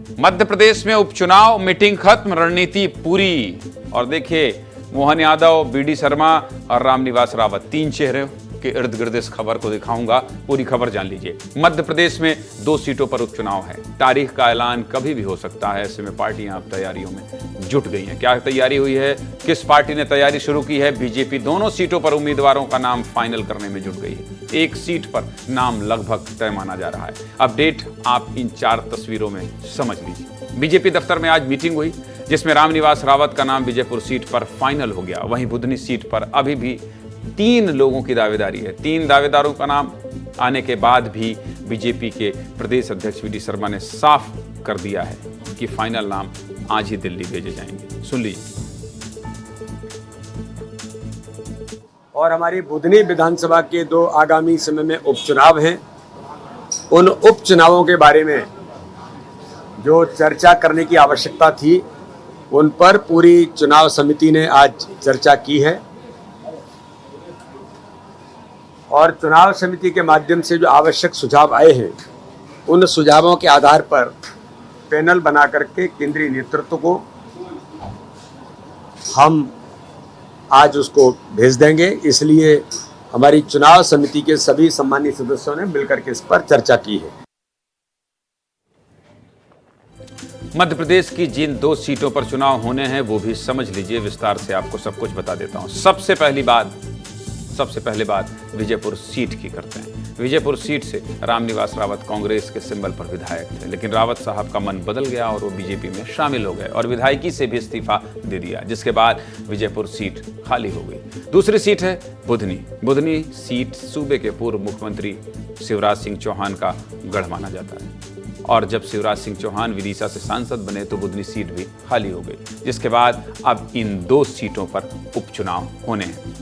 मध्य प्रदेश में उपचुनाव, मीटिंग खत्म, रणनीति पूरी। और देखिए, मोहन यादव, बीडी शर्मा और रामनिवास रावत, तीन चेहरे के इर्द गिर्द इस खबर को दिखाऊंगा। पूरी खबर जान लीजिए। मध्य प्रदेश में 2 सीटों पर उपचुनाव है। तारीख का ऐलान कभी भी हो सकता है। ऐसे में पार्टियां अब तैयारियों में जुट गई हैं। क्या तैयारी हुई है, किस पार्टी ने तैयारी शुरू की है? बीजेपी दोनों सीटों पर उम्मीदवारों का नाम फाइनल करने में जुट गई है। एक सीट पर नाम लगभग तय माना जा रहा है। अपडेट आप इन 4 तस्वीरों में समझ लीजिए। बीजेपी दफ्तर में आज मीटिंग हुई, जिसमें रामनिवास रावत का नाम विजयपुर सीट पर फाइनल हो गया। वहीं बुधनी सीट पर अभी भी 3 लोगों की दावेदारी है। 3 दावेदारों का नाम आने के बाद भी बीजेपी के प्रदेश अध्यक्ष वी डी शर्मा ने साफ कर दिया है कि फाइनल नाम आज ही दिल्ली भेजे जाएंगे। सुन लीजिए। और हमारी बुधनी विधानसभा के 2 आगामी समय में उपचुनाव हैं। उन उपचुनावों के बारे में जो चर्चा करने की आवश्यकता थी, उन पर पूरी चुनाव समिति ने आज चर्चा की है। और चुनाव समिति के माध्यम से जो आवश्यक सुझाव आए हैं, उन सुझावों के आधार पर पैनल बना करके केंद्रीय नेतृत्व को हम आज उसको भेज देंगे। इसलिए हमारी चुनाव समिति के सभी सम्मानित सदस्यों ने मिलकर के इस पर चर्चा की है। मध्य प्रदेश की जिन 2 सीटों पर चुनाव होने हैं वो भी समझ लीजिए। विस्तार से आपको सब कुछ बता देता हूं। सबसे पहले बात विजयपुर सीट की करते हैं। विजयपुर सीट से रामनिवास रावत कांग्रेस के सिंबल पर विधायक थे, लेकिन रावत साहब का मन बदल गया और वो बीजेपी में शामिल हो गए और विधायकी से भी इस्तीफा दे दिया, जिसके बाद विजयपुर सीट खाली हो गई। दूसरी सीट है बुधनी। बुधनी सीट सूबे के पूर्व मुख्यमंत्री शिवराज सिंह चौहान का गढ़ माना जाता है और जब शिवराज सिंह चौहान विदिशा से सांसद बने तो बुधनी सीट भी खाली हो गई, जिसके बाद अब इन 2 सीटों पर उपचुनाव होने हैं।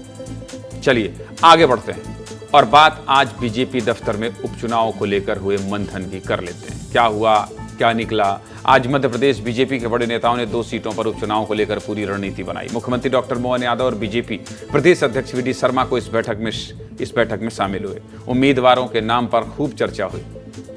चलिए आगे बढ़ते हैं और बात आज बीजेपी दफ्तर में उपचुनाव को लेकर हुए मंथन की कर लेते हैं। क्या हुआ, क्या निकला? आज मध्य प्रदेश बीजेपी के बड़े नेताओं ने 2 सीटों पर उपचुनाव को लेकर पूरी रणनीति बनाई। मुख्यमंत्री डॉक्टर मोहन यादव और बीजेपी प्रदेश अध्यक्ष वी डी शर्मा को इस बैठक में शामिल हुए। उम्मीदवारों के नाम पर खूब चर्चा हुई।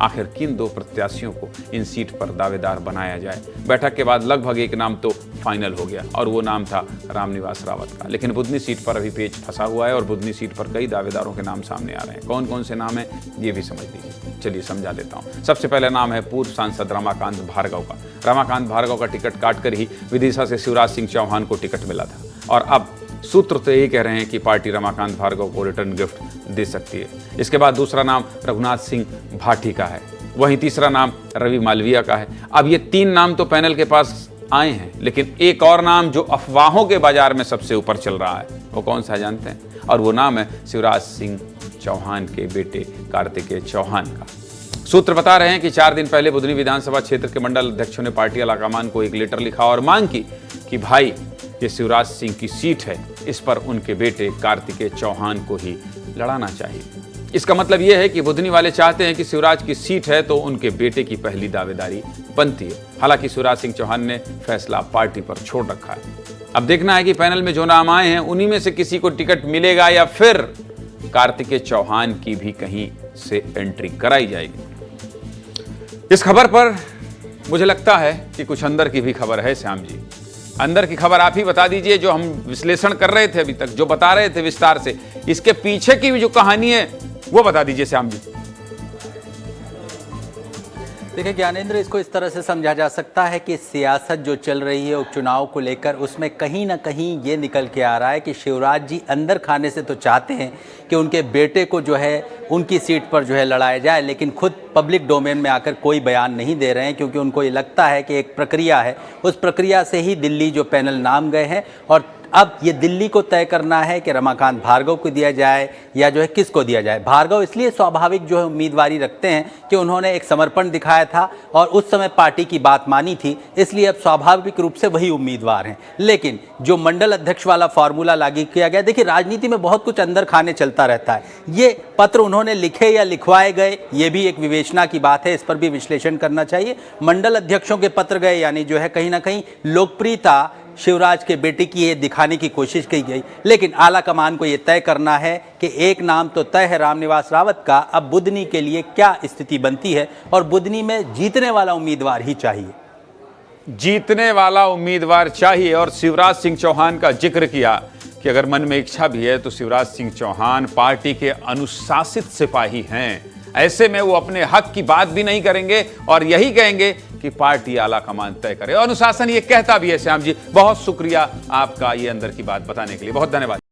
आखिर किन 2 प्रत्याशियों को इन सीट पर दावेदार बनाया जाए? बैठक के बाद लगभग एक नाम तो फाइनल हो गया और वो नाम था रामनिवास रावत का। लेकिन बुधनी सीट पर अभी पेच फंसा हुआ है और बुधनी सीट पर कई दावेदारों के नाम सामने आ रहे हैं। कौन कौन से नाम हैं ये भी समझ लीजिए। चलिए समझा देता हूँ। सबसे पहले नाम है पूर्व सांसद रमाकांत भार्गव का। रमाकांत भार्गव का टिकट काटकर ही विदिशा से शिवराज सिंह चौहान को टिकट मिला था और अब सूत्र तो यही कह रहे हैं कि पार्टी रमाकांत भार्गव को रिटर्न गिफ्ट दे सकती है। इसके बाद दूसरा नाम रघुनाथ सिंह भाटी का है। वहीं तीसरा नाम रवि मालविया का है। अब ये 3 नाम तो पैनल के पास आए हैं, लेकिन एक और नाम जो अफवाहों के बाजार में सबसे ऊपर चल रहा है वो कौन सा जानते हैं? और वो नाम है शिवराज सिंह चौहान के बेटे कार्तिकेय चौहान का। सूत्र बता रहे हैं कि 4 दिन पहले बुधनी विधानसभा क्षेत्र के मंडल अध्यक्षों ने पार्टी आलाकमान को एक लेटर लिखा और मांग की कि भाई ये शिवराज सिंह की सीट है, इस पर उनके बेटे कार्तिकेय चौहान को ही लड़ाना चाहिए। इसका मतलब यह है कि बुधनी वाले चाहते हैं कि शिवराज की सीट है तो उनके बेटे की पहली दावेदारी बनती है। हालांकि शिवराज सिंह चौहान ने फैसला पार्टी पर छोड़ रखा है। अब देखना है कि पैनल में जो नाम आए हैं उन्हीं में से किसी को टिकट मिलेगा या फिर कार्तिकेय चौहान की भी कहीं से एंट्री कराई जाएगी। इस खबर पर मुझे लगता है कि कुछ अंदर की भी खबर है। श्याम जी, अंदर की खबर आप ही बता दीजिए, जो हम विश्लेषण कर रहे थे अभी तक, जो बता रहे थे विस्तार से, इसके पीछे की भी जो कहानी है वो बता दीजिए श्याम जी। देखिए ज्ञानेंद्र, इसको इस तरह से समझा जा सकता है कि सियासत जो चल रही है उपचुनाव को लेकर, उसमें कहीं ना कहीं ये निकल के आ रहा है कि शिवराज जी अंदर खाने से तो चाहते हैं कि उनके बेटे को जो है उनकी सीट पर जो है लड़ाया जाए, लेकिन खुद पब्लिक डोमेन में आकर कोई बयान नहीं दे रहे हैं, क्योंकि उनको ये लगता है कि एक प्रक्रिया है, उस प्रक्रिया से ही दिल्ली जो पैनल नाम गए हैं और अब ये दिल्ली को तय करना है कि रमाकांत भार्गव को दिया जाए या जो है किसको दिया जाए। भार्गव इसलिए स्वाभाविक जो है उम्मीदवारी रखते हैं कि उन्होंने एक समर्पण दिखाया था और उस समय पार्टी की बात मानी थी, इसलिए अब स्वाभाविक रूप से वही उम्मीदवार हैं। लेकिन जो मंडल अध्यक्ष वाला फार्मूला लागू किया गया, देखिए राजनीति में बहुत कुछ अंदर खाने चलता रहता है। ये पत्र उन्होंने लिखे या लिखवाए गए, ये भी एक विवेचना की बात है, इस पर भी विश्लेषण करना चाहिए। मंडल अध्यक्षों के पत्र गए, यानी जो है कहीं ना कहीं लोकप्रियता शिवराज के बेटे की ये दिखाने की कोशिश की गई, लेकिन आला कमान को ये तय करना है कि एक नाम तो तय है रामनिवास रावत का। अब बुधनी के लिए क्या स्थिति बनती है और बुधनी में जीतने वाला उम्मीदवार ही चाहिए। जीतने वाला उम्मीदवार चाहिए। और शिवराज सिंह चौहान का जिक्र किया कि अगर मन में इच्छा भी है तो शिवराज सिंह चौहान पार्टी के अनुशासित सिपाही हैं। ऐसे में वो अपने हक की बात भी नहीं करेंगे और यही कहेंगे कि पार्टी आला कमान तय करे। अनुशासन ये कहता भी है। श्याम जी, बहुत शुक्रिया आपका ये अंदर की बात बताने के लिए, बहुत धन्यवाद।